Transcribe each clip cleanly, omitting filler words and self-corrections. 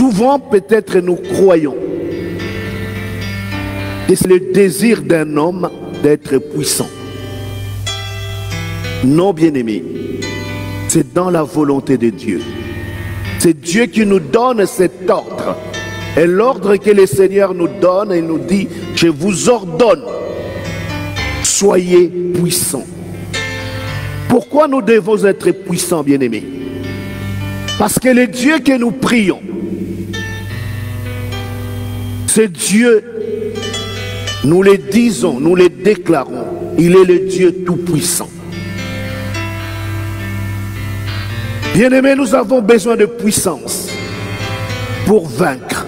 Souvent, peut-être, nous croyons que c'est le désir d'un homme d'être puissant. Non, bien-aimé, c'est dans la volonté de Dieu. C'est Dieu qui nous donne cet ordre. Et l'ordre que le Seigneur nous donne, il nous dit, je vous ordonne, soyez puissants. Pourquoi nous devons être puissants, bien-aimés? Parce que le Dieu que nous prions, ce Dieu, nous le disons, nous le déclarons, il est le Dieu tout-puissant. Bien-aimés, nous avons besoin de puissance pour vaincre.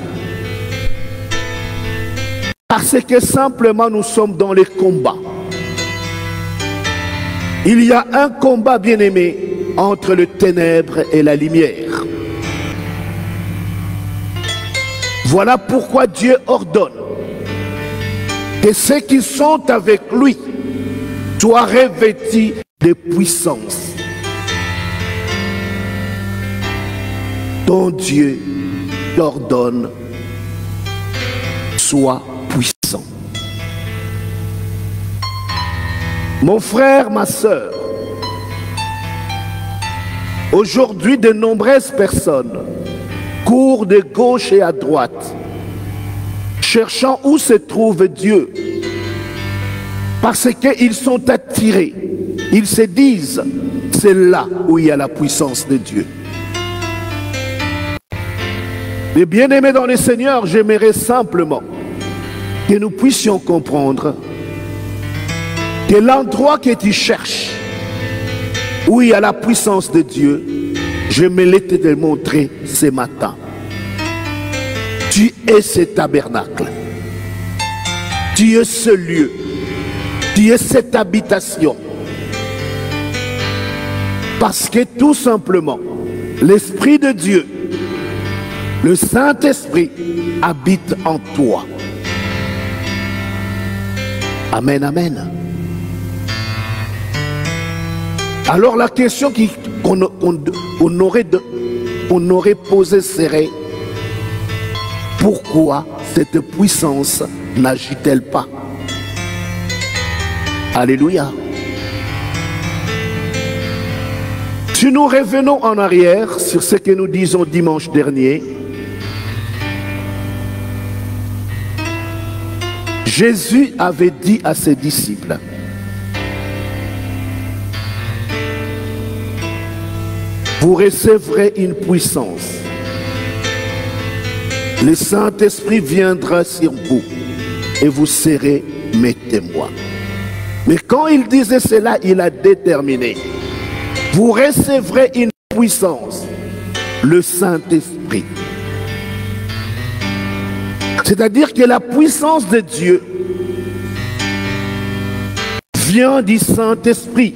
Parce que simplement nous sommes dans les combats. Il y a un combat, bien-aimé, entre le ténèbre et la lumière. Voilà pourquoi Dieu ordonne que ceux qui sont avec lui soient revêtus de puissance. Ton Dieu t'ordonne, sois puissant. Mon frère, ma sœur, aujourd'hui de nombreuses personnes courent de gauche et à droite, cherchant où se trouve Dieu, parce qu'ils sont attirés. Ils se disent, c'est là où il y a la puissance de Dieu. Les bien-aimés dans le Seigneur, j'aimerais simplement que nous puissions comprendre que l'endroit que tu cherches, où il y a la puissance de Dieu, je me l'ai te démontré ce matin. Tu es ce tabernacle. Tu es ce lieu. Tu es cette habitation. Parce que tout simplement, l'Esprit de Dieu, le Saint-Esprit habite en toi. Amen, amen. Alors la question qu'on aurait posée serait, pourquoi cette puissance n'agit-elle pas? Alléluia. Si nous revenons en arrière sur ce que nous disons dimanche dernier, Jésus avait dit à ses disciples, vous recevrez une puissance. Le Saint-Esprit viendra sur vous et vous serez mes témoins. Mais quand il disait cela, il a déterminé, vous recevrez une puissance, le Saint-Esprit. C'est-à-dire que la puissance de Dieu vient du Saint-Esprit.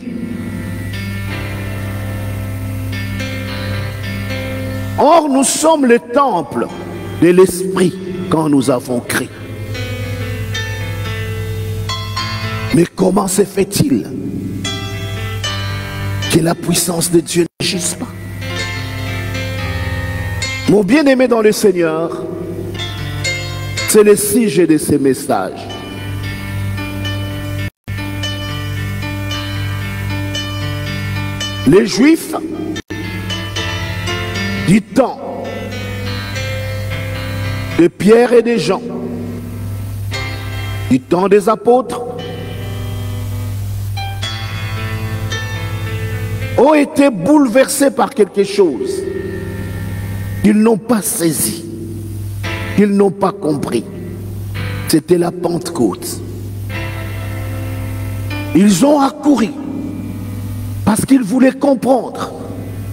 Or, nous sommes le temple de l'Esprit quand nous avons créé. Mais comment se fait-il que la puissance de Dieu n'agisse pas? Mon bien-aimé dans le Seigneur, c'est le sujet de ce message. Les Juifs du temps de Pierre et de Jean, du temps des apôtres, ont été bouleversés par quelque chose qu'ils n'ont pas saisi, qu'ils n'ont pas compris. C'était la Pentecôte. Ils ont accouru parce qu'ils voulaient comprendre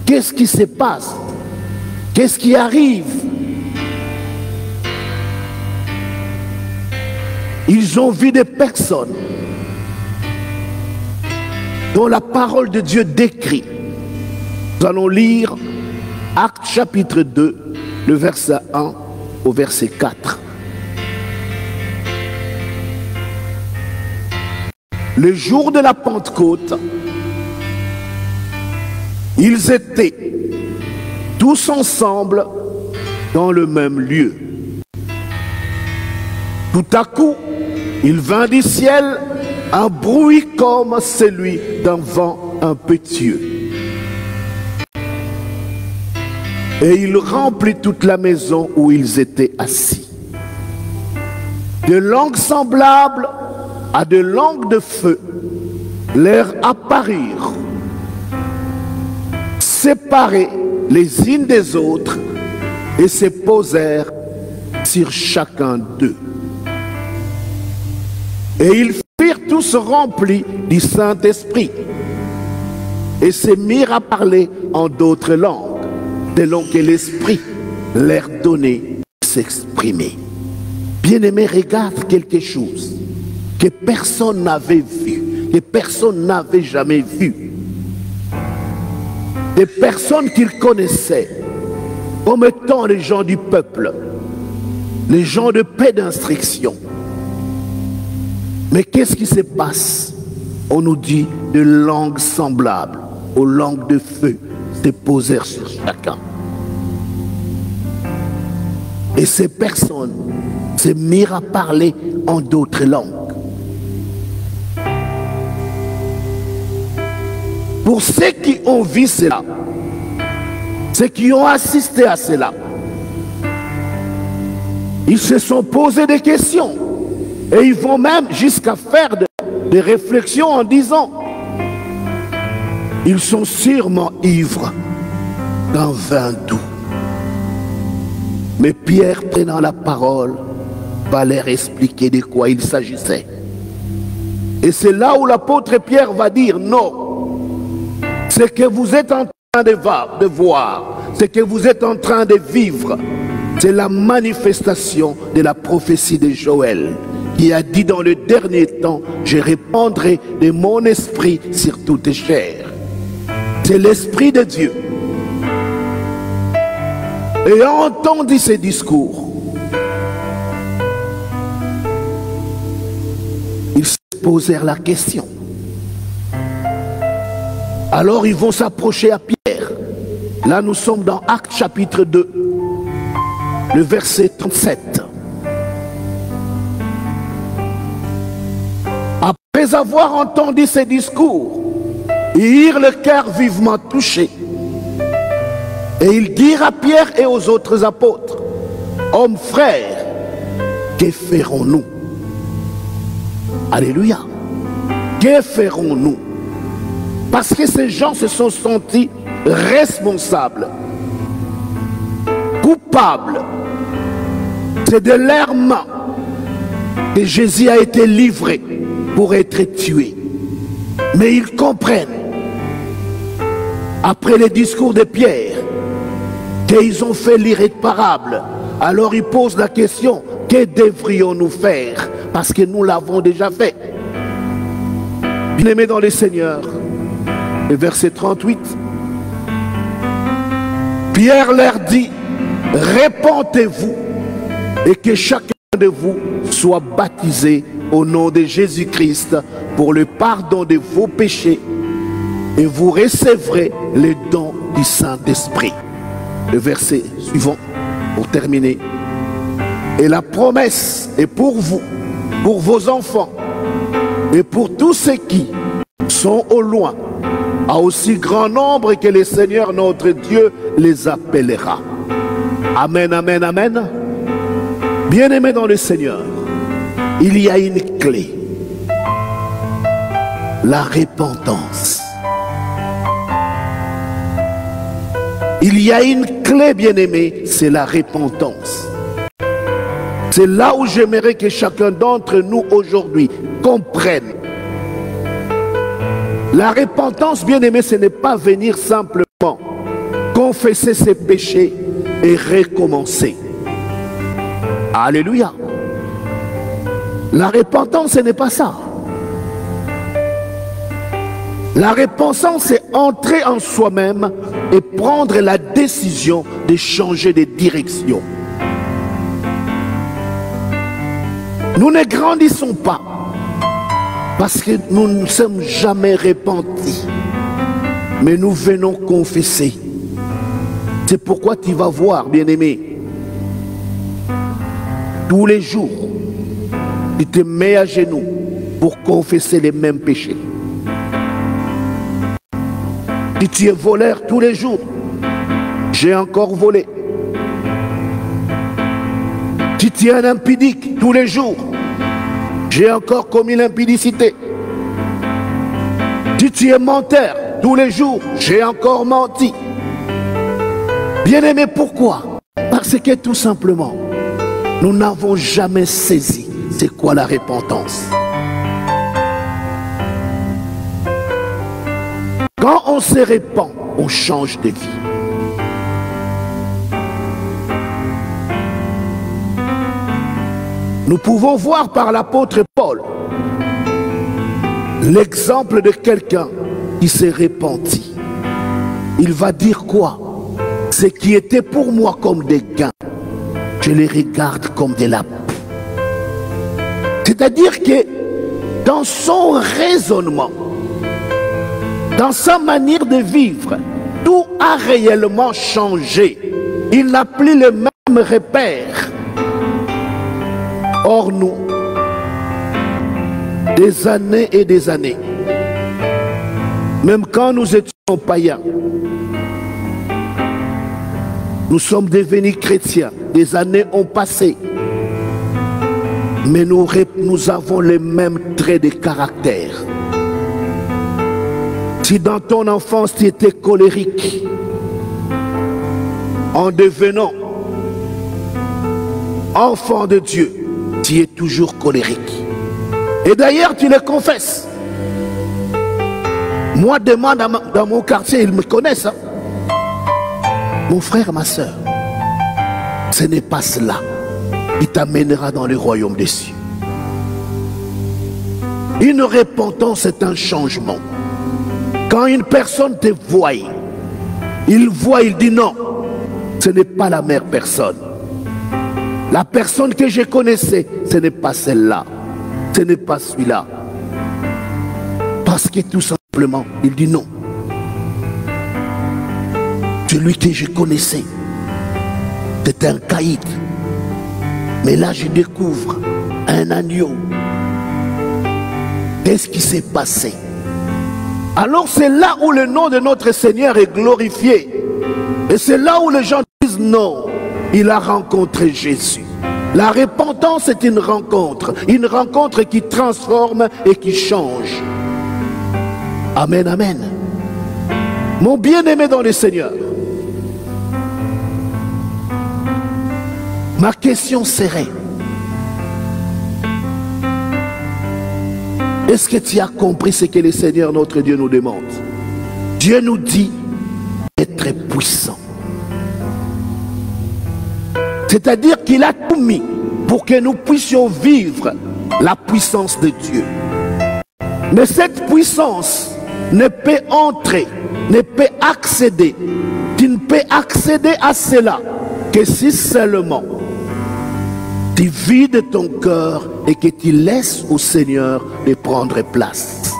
qu'est-ce qui se passe, qu'est-ce qui arrive. Ils ont vu des personnes dont la parole de Dieu décrit. Nous allons lire Actes chapitre 2, le verset 1 au verset 4. Le jour de la Pentecôte, ils étaient tous ensemble dans le même lieu. Tout à coup, il vint du ciel un bruit comme celui d'un vent impétueux. Et il remplit toute la maison où ils étaient assis. De langues semblables à de langues de feu leur apparurent, séparées les unes des autres, et se posèrent sur chacun d'eux. Et ils furent tous remplis du Saint-Esprit et se mirent à parler en d'autres langues, selon que l'Esprit leur donnait de s'exprimer. Bien-aimés, regarde quelque chose que personne n'avait vu, que personne n'avait jamais vu. Des personnes qu'ils connaissaient comme étant les gens du peuple, les gens de paix d'instruction. Mais qu'est-ce qui se passe? On nous dit de langues semblables aux langues de feu se posèrent sur chacun. Et ces personnes se mirent à parler en d'autres langues. Pour ceux qui ont vu cela, ceux qui ont assisté à cela, ils se sont posés des questions. Et ils vont même jusqu'à faire des réflexions en disant, ils sont sûrement ivres d'un vin doux. Mais Pierre, prenant la parole, va leur expliquer de quoi il s'agissait. Et c'est là où l'apôtre Pierre va dire, non, ce que vous êtes en train de voir, ce que vous êtes en train de vivre, c'est la manifestation de la prophétie de Joël, qui a dit dans le dernier temps, je répandrai de mon esprit sur toute chair. C'est l'esprit de Dieu. Ayant entendu ces discours, ils se posèrent la question. Alors ils vont s'approcher à Pierre. Là nous sommes dans Actes chapitre 2, le verset 37. Après avoir entendu ces discours, ils eurent le cœur vivement touché. Et ils dirent à Pierre et aux autres apôtres, hommes frères, que ferons-nous? Alléluia. Que ferons-nous? Parce que ces gens se sont sentis responsables, coupables. C'est de leurs mains que Jésus a été livré pour être tué. Mais ils comprennent, après les discours de Pierre, qu'ils ont fait l'irréparable. Alors ils posent la question, que devrions-nous faire? Parce que nous l'avons déjà fait. Bien-aimés dans le Seigneur, le verset 38, Pierre leur dit, répentez-vous et que chacun de vous soit baptisé au nom de Jésus-Christ pour le pardon de vos péchés et vous recevrez le don du Saint-Esprit. Le verset suivant, pour terminer. Et la promesse est pour vous, pour vos enfants et pour tous ceux qui sont au loin, à aussi grand nombre que le Seigneur notre Dieu les appellera. Amen, amen, amen. Bien-aimés dans le Seigneur, il y a une clé. La repentance. Il y a une clé, bien-aimé, c'est la repentance. C'est là où j'aimerais que chacun d'entre nous aujourd'hui comprenne. La repentance, bien-aimé, ce n'est pas venir simplement confesser ses péchés et recommencer. Alléluia. La repentance, ce n'est pas ça. La repentance, c'est entrer en soi-même et prendre la décision de changer de direction. Nous ne grandissons pas parce que nous ne sommes jamais repentis, mais nous venons confesser. C'est pourquoi tu vas voir, bien-aimé, tous les jours, tu te mets à genoux pour confesser les mêmes péchés. Si tu es voleur tous les jours, j'ai encore volé. Si tu es un impudique tous les jours, j'ai encore commis l'impudicité. Si tu es menteur tous les jours, j'ai encore menti. Bien-aimé, pourquoi? Parce que tout simplement, nous n'avons jamais saisi c'est quoi la repentance. Quand on se répand, on change de vie. Nous pouvons voir par l'apôtre Paul l'exemple de quelqu'un qui s'est repenti. Il va dire quoi? Ce qui était pour moi comme des gains, je les regarde comme de la boue. C'est-à-dire que dans son raisonnement, dans sa manière de vivre, tout a réellement changé. Il n'a plus le même repère. Or nous, des années et des années, même quand nous étions païens, nous sommes devenus chrétiens, des années ont passé, mais nous avons les mêmes traits de caractère. Si dans ton enfance tu étais colérique, en devenant enfant de Dieu, tu es toujours colérique. Et d'ailleurs, tu le confesses. Moi, demande dans mon quartier, ils me connaissent. Hein? Mon frère, ma soeur, ce n'est pas cela qui t'amènera dans le royaume des cieux. Une repentance, c'est un changement. Quand une personne te voit, il dit non, ce n'est pas la même personne. La personne que je connaissais, ce n'est pas celle-là. Ce n'est pas celui-là. Parce que tout simplement, il dit non. Celui que je connaissais, c'était un caïd. Mais là, je découvre un agneau. Qu'est-ce qui s'est passé? Alors c'est là où le nom de notre Seigneur est glorifié. Et c'est là où les gens disent non. Il a rencontré Jésus. La repentance est une rencontre qui transforme et qui change. Amen, amen. Mon bien-aimé dans le Seigneur, ma question serait, est-ce que tu as compris ce que le Seigneur notre Dieu nous demande? Dieu nous dit d'être puissant. C'est-à-dire qu'il a tout mis pour que nous puissions vivre la puissance de Dieu. Mais cette puissance ne peut entrer, ne peut accéder. Tu ne peux accéder à cela que si seulement tu vides ton cœur et que tu laisses au Seigneur de prendre place.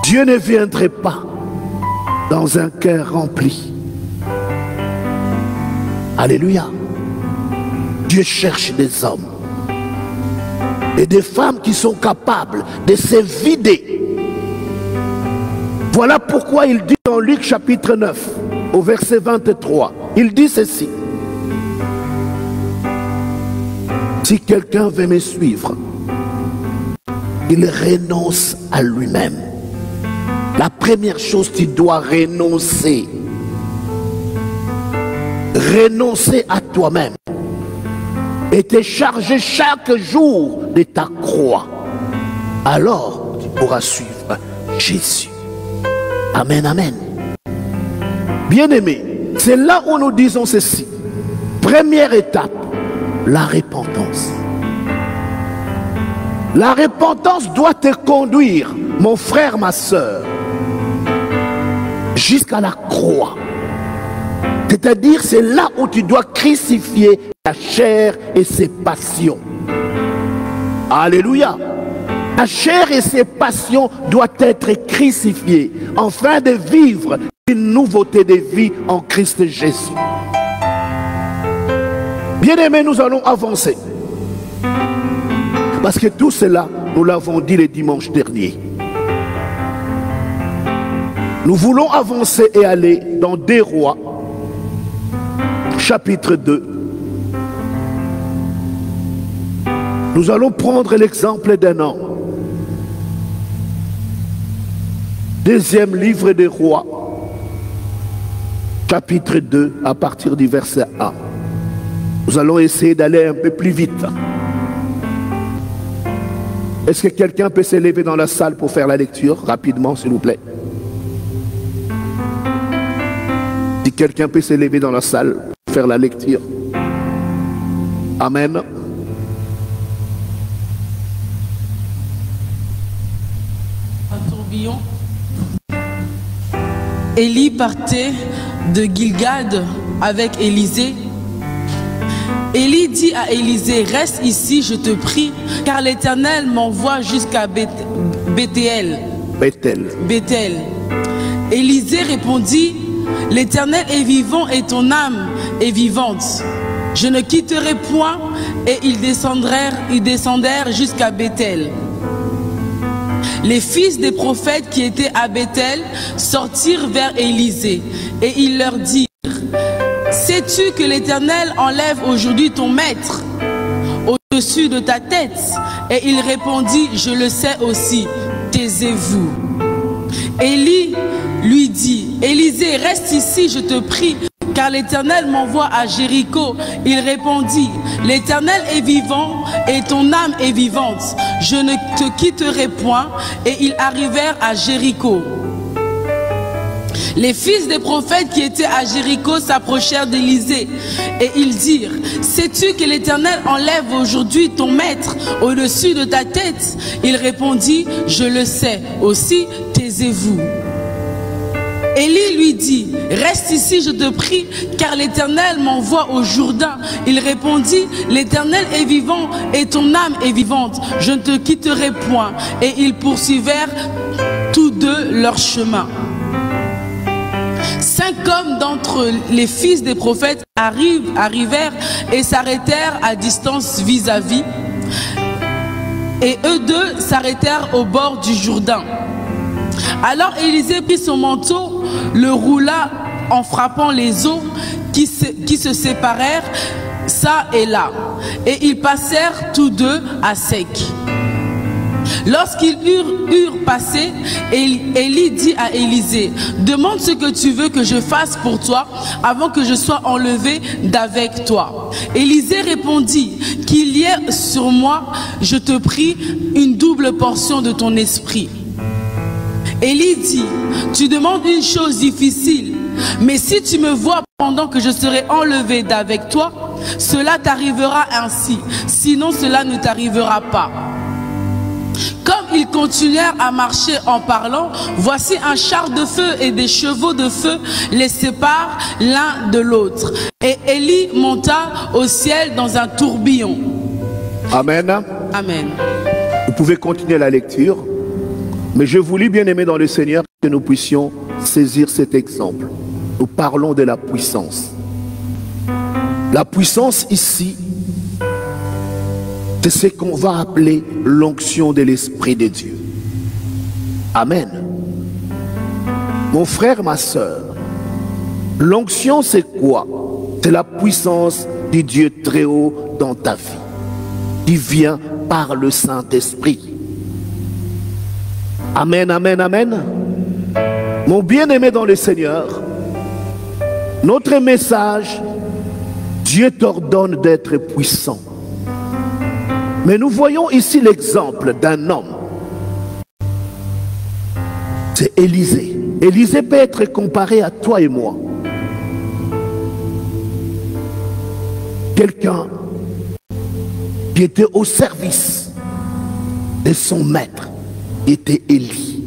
Dieu ne viendrait pas dans un cœur rempli. Alléluia. Dieu cherche des hommes et des femmes qui sont capables de se vider. Voilà pourquoi il dit dans Luc chapitre 9 au verset 23, il dit ceci: si quelqu'un veut me suivre, il renonce à lui-même. La première chose, tu dois renoncer. Renoncer à toi-même et te charger chaque jour de ta croix. Alors tu pourras suivre Jésus. Amen, amen. Bien-aimé, c'est là où nous disons ceci. Première étape, la repentance. La repentance doit te conduire, mon frère, ma soeur, jusqu'à la croix. C'est-à-dire, c'est là où tu dois crucifier ta chair et ses passions. Alléluia. Ta chair et ses passions doivent être crucifiées afin de vivre une nouveauté de vie en Christ Jésus. Bien-aimés, nous allons avancer. Parce que tout cela, nous l'avons dit le dimanche dernier. Nous voulons avancer et aller dans 2 Rois, chapitre 2. Nous allons prendre l'exemple d'un homme. Deuxième livre des Rois, chapitre 2, à partir du verset 1. Nous allons essayer d'aller un peu plus vite. Est-ce que quelqu'un peut se lever dans la salle pour faire la lecture rapidement, s'il vous plaît? Si quelqu'un peut se lever dans la salle pour faire la lecture. Amen. Un tourbillon. Élie partait de Gilgad avec Élisée. Élie dit à Élisée, reste ici, je te prie, car l'Éternel m'envoie jusqu'à Béthel. Élisée répondit, l'Éternel est vivant et ton âme est vivante. Je ne quitterai point. Et ils descendèrent jusqu'à Béthel. Les fils des prophètes qui étaient à Béthel sortirent vers Élisée et ils leur dirent, sais-tu que l'Éternel enlève aujourd'hui ton maître au-dessus de ta tête? Et il répondit, je le sais aussi, taisez-vous. Élie lui dit, Élisée, reste ici, je te prie, car l'Éternel m'envoie à Jéricho. Il répondit, l'Éternel est vivant et ton âme est vivante. Je ne te quitterai point. Et ils arrivèrent à Jéricho. Les fils des prophètes qui étaient à Jéricho s'approchèrent d'Élisée et ils dirent, sais-tu que l'Éternel enlève aujourd'hui ton maître au-dessus de ta tête? Il répondit, je le sais aussi, taisez-vous. Élie lui dit, reste ici, je te prie, car l'Éternel m'envoie au Jourdain. Il répondit, l'Éternel est vivant et ton âme est vivante. Je ne te quitterai point. Et ils poursuivèrent tous deux leur chemin. 5 hommes d'entre les fils des prophètes arrivèrent et s'arrêtèrent à distance vis-à-vis. Et eux deux s'arrêtèrent au bord du Jourdain. Alors Élisée prit son manteau, le roula en frappant les eaux qui se séparèrent ça et là. Et ils passèrent tous deux à sec. Lorsqu'ils eurent passé, Élie dit à Élisée, demande ce que tu veux que je fasse pour toi avant que je sois enlevé d'avec toi. Élisée répondit, qu'il y ait sur moi, je te prie, une double portion de ton esprit. Élie dit, tu demandes une chose difficile, mais si tu me vois pendant que je serai enlevé d'avec toi, cela t'arrivera ainsi, sinon cela ne t'arrivera pas. Comme ils continuèrent à marcher en parlant, voici un char de feu et des chevaux de feu les séparent l'un de l'autre. Et Élie monta au ciel dans un tourbillon. Amen. Amen. Vous pouvez continuer la lecture, mais je vous lis, bien-aimés dans le Seigneur, que nous puissions saisir cet exemple. Nous parlons de la puissance. La puissance ici, c'est ce qu'on va appeler l'onction de l'Esprit de Dieu. Amen. Mon frère, ma soeur, l'onction c'est quoi? C'est la puissance du Dieu très haut dans ta vie, qui vient par le Saint-Esprit. Amen, amen, amen. Mon bien-aimé dans le Seigneur, notre message, Dieu t'ordonne d'être puissant. Mais nous voyons ici l'exemple d'un homme. C'est Élisée. Élisée peut être comparé à toi et moi. Quelqu'un qui était au service de son maître, qui était Élie.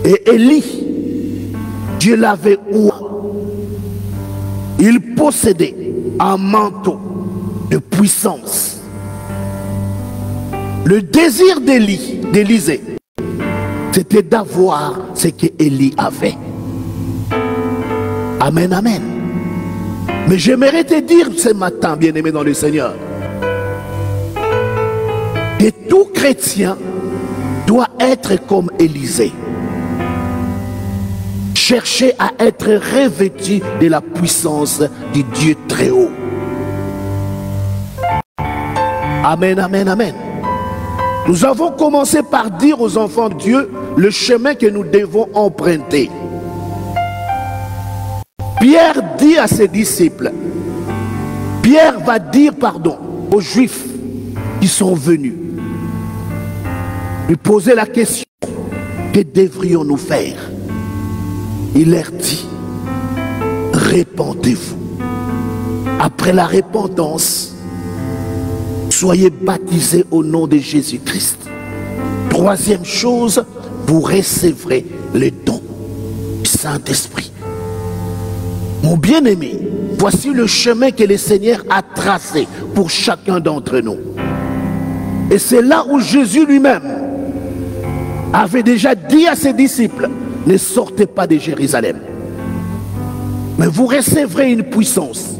Et Élie, Dieu l'avait oué. Il possédait un manteau de puissance. Le désir d'Élisée, c'était d'avoir ce qu'Élie avait. Amen, amen. Mais j'aimerais te dire ce matin, bien-aimé dans le Seigneur, que tout chrétien doit être comme Élisée. Chercher à être revêtu de la puissance du Dieu très haut. Amen, amen, amen. Nous avons commencé par dire aux enfants de Dieu le chemin que nous devons emprunter. Pierre dit à ses disciples, Pierre va dire pardon aux Juifs qui sont venus, lui poser la question, que devrions-nous faire? Il leur dit, répentez-vous. Après la repentance, soyez baptisés au nom de Jésus-Christ. Troisième chose, vous recevrez le don du Saint-Esprit. Mon bien-aimé, voici le chemin que le Seigneur a tracé pour chacun d'entre nous. Et c'est là où Jésus lui-même avait déjà dit à ses disciples, ne sortez pas de Jérusalem, mais vous recevrez une puissance.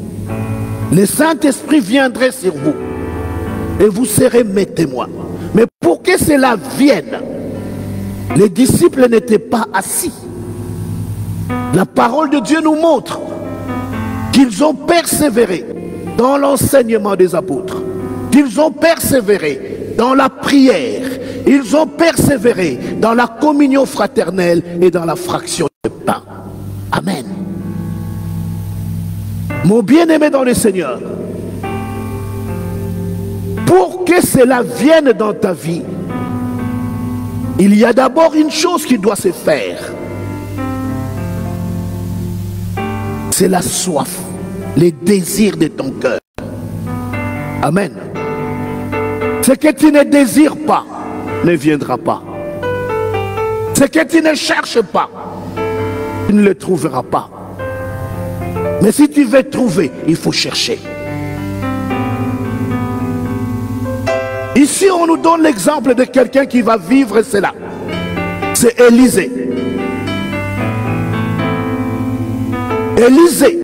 Le Saint-Esprit viendrait sur vous et vous serez mes témoins. Mais pour que cela vienne, les disciples n'étaient pas assis. La parole de Dieu nous montre qu'ils ont persévéré dans l'enseignement des apôtres, qu'ils ont persévéré dans la prière, ils ont persévéré dans la communion fraternelle et dans la fraction de pain. Amen. Mon bien-aimé dans le Seigneur, pour que cela vienne dans ta vie, il y a d'abord une chose qui doit se faire. C'est la soif, les désirs de ton cœur. Amen. Ce que tu ne désires pas ne viendra pas. Ce que tu ne cherches pas, tu ne le trouveras pas. Mais si tu veux trouver, il faut chercher. Ici, on nous donne l'exemple de quelqu'un qui va vivre cela. C'est Élisée. Élisée.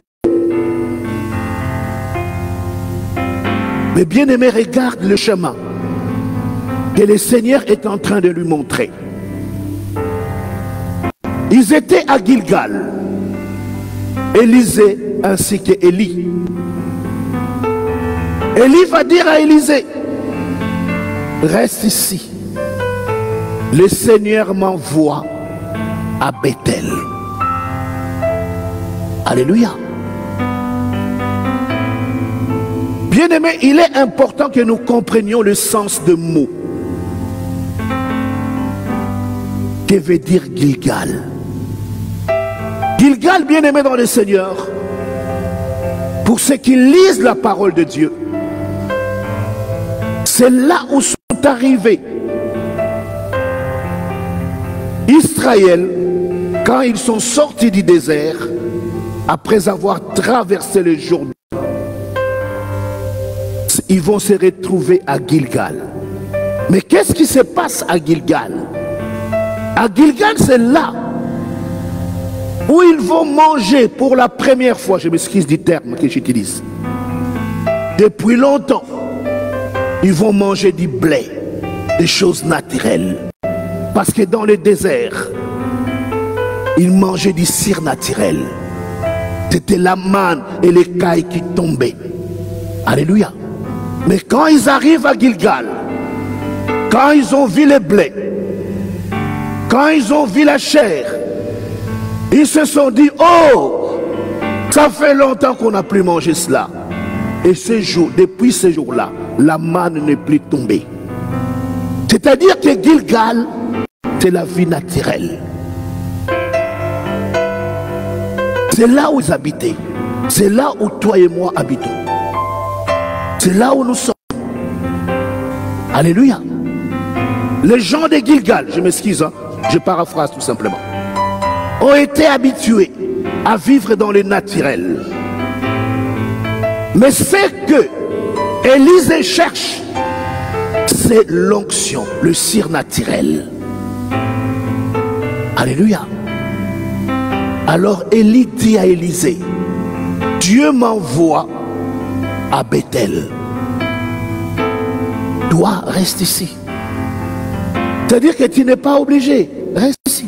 Mais bien aimé, regarde le chemin que le Seigneur est en train de lui montrer. Ils étaient à Gilgal, Élisée ainsi que Élie. Élie va dire à Élisée, reste ici, le Seigneur m'envoie à Bethel. Alléluia. Bien-aimé, il est important que nous comprenions le sens de mots. Que veut dire Gilgal? Gilgal, bien-aimé dans le Seigneur, pour ceux qui lisent la parole de Dieu, c'est là où sont arrivés Israël quand ils sont sortis du désert après avoir traversé le Jourdain. Ils vont se retrouver à Gilgal. Mais qu'est-ce qui se passe à Gilgal? À Gilgal, c'est là où ils vont manger pour la première fois, je m'excuse du terme que j'utilise, depuis longtemps, ils vont manger du blé, des choses naturelles. Parce que dans le désert, ils mangeaient du cire naturel. C'était la manne et les cailles qui tombaient. Alléluia. Mais quand ils arrivent à Gilgal, quand ils ont vu le blé, quand ils ont vu la chair, ils se sont dit, oh, ça fait longtemps qu'on n'a plus mangé cela. Et ce jour, depuis ce jour-là, la manne n'est plus tombée. C'est-à-dire que Gilgal, c'est la vie naturelle. C'est là où ils habitaient. C'est là où toi et moi habitons. C'est là où nous sommes. Alléluia. Les gens de Gilgal, je m'excuse, hein, je paraphrase tout simplement, ont été habitués à vivre dans le naturel. Mais ce que Élisée cherche, c'est l'onction, le cire naturel. Alléluia. Alors Élie dit à Élisée, Dieu m'envoie à Bethel. Toi, reste ici. C'est-à-dire que tu n'es pas obligé. Reste ici.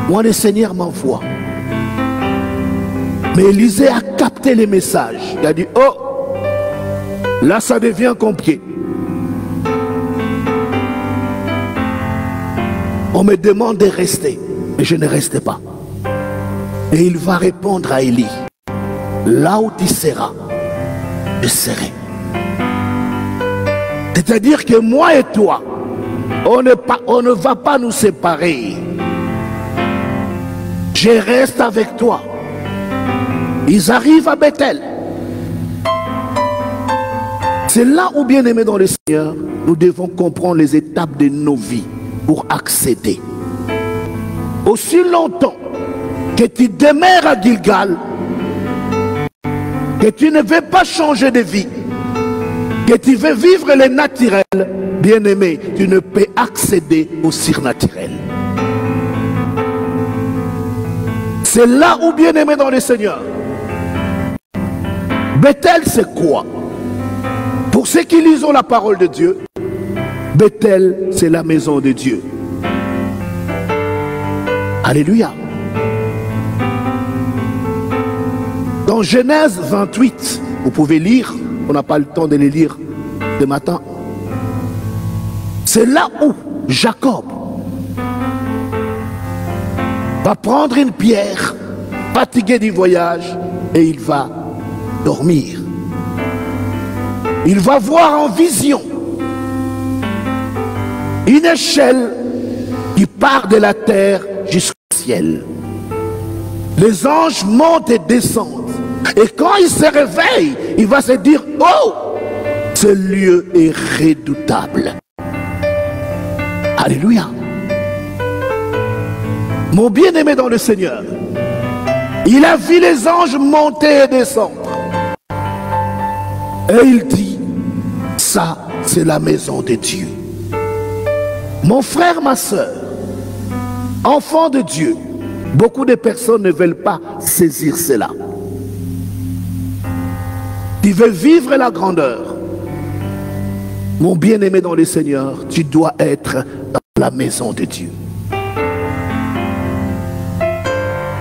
Moi, le Seigneur m'envoie. Mais Élisée a capté les messages. Il a dit, oh, là ça devient compliqué. On me demande de rester, mais je ne reste pas. Et il va répondre à Élie, là où tu seras, je serai. C'est-à-dire que moi et toi, on ne va pas nous séparer. Je reste avec toi. Ils arrivent à Bethel. C'est là où, bien aimé dans le Seigneur, nous devons comprendre les étapes de nos vies pour accéder. Aussi longtemps que tu demeures à Gilgal, que tu ne veux pas changer de vie, que tu veux vivre le naturel, bien aimé, tu ne peux accéder au surnaturel. C'est là où, bien aimé dans le Seigneur, Bethel, c'est quoi? Pour ceux qui lisent la parole de Dieu, Bethel, c'est la maison de Dieu. Alléluia. Dans Genèse 28, vous pouvez lire, on n'a pas le temps de les lire ce matin. C'est là où Jacob va prendre une pierre, fatigué du voyage, et il va dormir. Il va voir en vision une échelle qui part de la terre jusqu'au ciel. Les anges montent et descendent. Et quand il se réveille, il va se dire, oh, ce lieu est redoutable. Alléluia. Mon bien-aimé dans le Seigneur, il a vu les anges monter et descendre. Et il dit, ça, c'est la maison de Dieu. Mon frère, ma soeur, enfant de Dieu, beaucoup de personnes ne veulent pas saisir cela. Tu veux vivre la grandeur. Mon bien-aimé dans le Seigneur, tu dois être dans la maison de Dieu.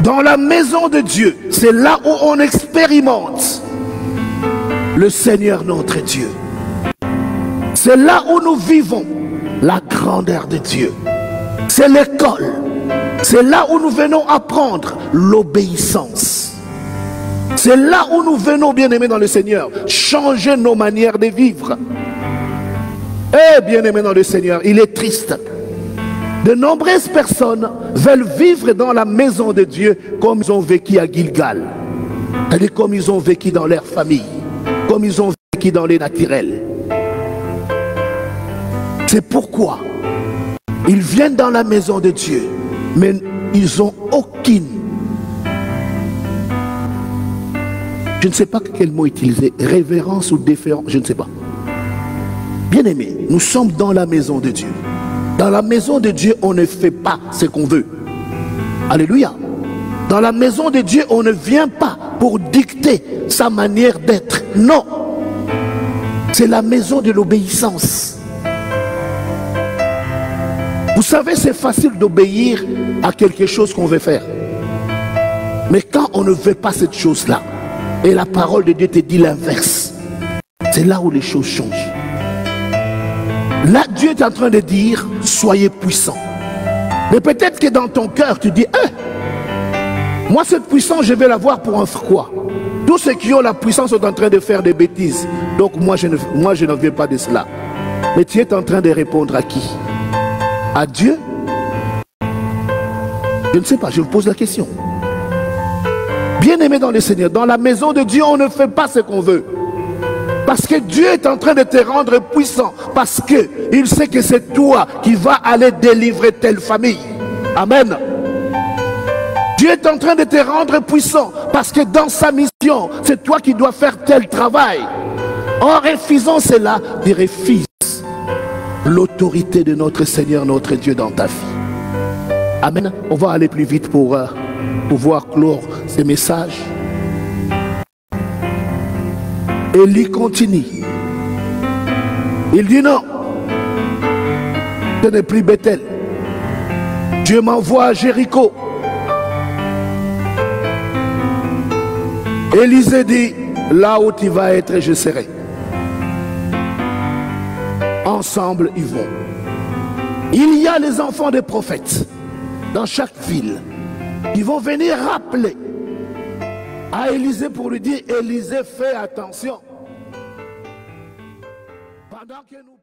Dans la maison de Dieu, c'est là où on expérimente le Seigneur notre Dieu. C'est là où nous vivons la grandeur de Dieu. C'est l'école. C'est là où nous venons apprendre l'obéissance. C'est là où nous venons, bien-aimés dans le Seigneur, changer nos manières de vivre. Eh, bien-aimés dans le Seigneur, il est triste. De nombreuses personnes veulent vivre dans la maison de Dieu comme ils ont vécu à Gilgal. C'est-à-dire comme ils ont vécu dans leur famille, comme ils ont vécu dans les naturels. C'est pourquoi ils viennent dans la maison de Dieu, mais ils n'ont aucune, je ne sais pas quel mot utiliser, révérence ou déférence, je ne sais pas. Bien aimé, nous sommes dans la maison de Dieu. Dans la maison de Dieu, on ne fait pas ce qu'on veut. Alléluia. Dans la maison de Dieu, on ne vient pas pour dicter sa manière d'être. Non. C'est la maison de l'obéissance. Vous savez, c'est facile d'obéir à quelque chose qu'on veut faire. Mais quand on ne veut pas cette chose-là, et la parole de Dieu te dit l'inverse, c'est là où les choses changent. Là, Dieu est en train de dire, soyez puissants. Mais peut-être que dans ton cœur, tu dis, moi cette puissance, je vais l'avoir pour en faire quoi? Tous ceux qui ont la puissance sont en train de faire des bêtises. Donc moi, je ne veux pas de cela. Mais tu es en train de répondre à qui? À Dieu? Je ne sais pas, je vous pose la question. Bien-aimé dans le Seigneur, dans la maison de Dieu, on ne fait pas ce qu'on veut. Parce que Dieu est en train de te rendre puissant. Parce qu'il sait que c'est toi qui vas aller délivrer telle famille. Amen. Dieu est en train de te rendre puissant. Parce que dans sa mission, c'est toi qui dois faire tel travail. En refusant cela, tu refuses l'autorité de notre Seigneur, notre Dieu dans ta vie. Amen. On va aller plus vite pour pouvoir clore ces messages. Élie continue. Il dit non, ce n'est plus Bethel. Dieu m'envoie à Jéricho. Élisée dit, là où tu vas être, je serai. Ensemble, ils vont. Il y a les enfants des prophètes dans chaque ville. Ils vont venir rappeler à Élisée pour lui dire, Élisée, fais attention. Pendant que nous